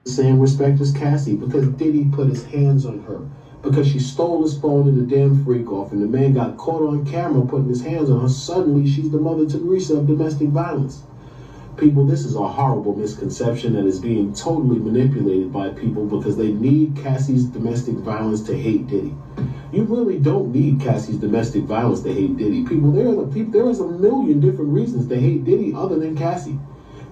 The same respect as Cassie, because Diddy put his hands on her. Because she stole his phone in the damn freak off and the man got caught on camera putting his hands on her, suddenly she's the Mother Teresa of domestic violence. People, this is a horrible misconception that is being totally manipulated by people because they need Cassie's domestic violence to hate Diddy. You really don't need Cassie's domestic violence to hate Diddy. People, there is a million different reasons to hate Diddy other than Cassie.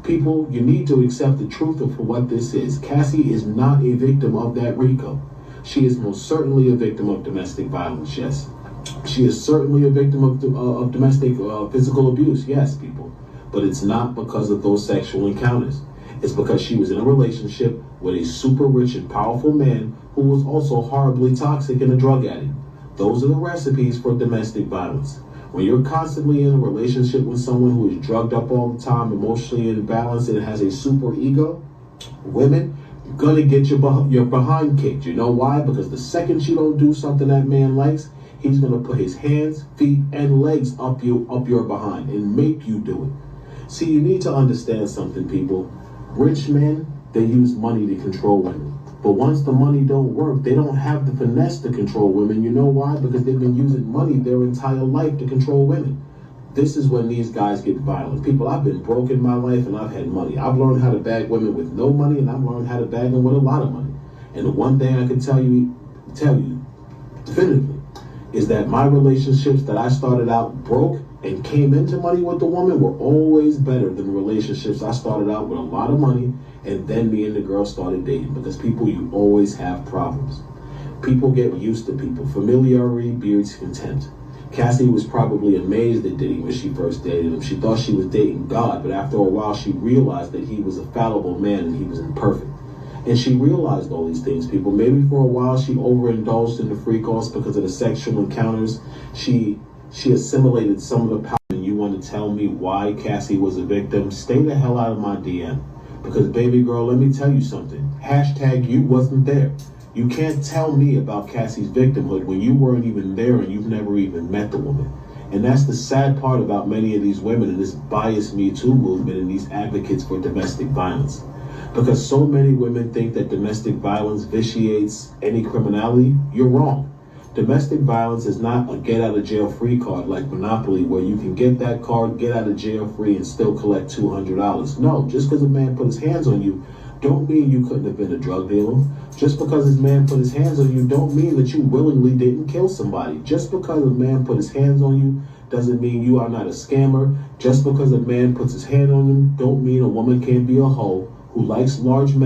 People, you need to accept the truth of what this is. Cassie is not a victim of that RICO. She is most certainly a victim of domestic violence, yes. She is certainly a victim of domestic physical abuse, yes, people. But it's not because of those sexual encounters. It's because she was in a relationship with a super rich and powerful man who was also horribly toxic and a drug addict. Those are the recipes for domestic violence. When you're constantly in a relationship with someone who is drugged up all the time, emotionally imbalanced, and has a super ego, women, you're gonna get your behind kicked. You know why? Because the second you don't do something that man likes, he's gonna put his hands, feet, and legs up your behind and make you do it. See, you need to understand something, people. Rich men, they use money to control women. But once the money don't work, they don't have the finesse to control women. You know why? Because they've been using money their entire life to control women. This is when these guys get violent. People, I've been broke in my life and I've had money. I've learned how to bag women with no money and I've learned how to bag them with a lot of money. And the one thing I can tell you definitively is that my relationships that I started out broke and came into money with the woman were always better than the relationships I started out with a lot of money and then me and the girl started dating. Because people, you always have problems. People get used to people. Familiarity breeds contempt. Cassie was probably amazed at Diddy when she first dated him. She thought she was dating God, but after a while she realized that he was a fallible man and he was imperfect. And she realized all these things, people. Maybe for a while she overindulged in the freak-offs because of the sexual encounters. She assimilated some of the power. And you want to tell me why Cassie was a victim? Stay the hell out of my DM. Because, baby girl, let me tell you something. Hashtag you wasn't there. You can't tell me about Cassie's victimhood when you weren't even there and you've never even met the woman. And that's the sad part about many of these women in this biased Me Too movement and these advocates for domestic violence. Because so many women think that domestic violence vitiates any criminality. You're wrong. Domestic violence is not a get out of jail free card like Monopoly where you can get that card, get out of jail free and still collect $200. No, just because a man put his hands on you don't mean you couldn't have been a drug dealer. Just because his man put his hands on you don't mean that you willingly didn't kill somebody. Just because a man put his hands on you doesn't mean you are not a scammer. Just because a man puts his hand on him don't mean a woman can't be a hoe who likes large men.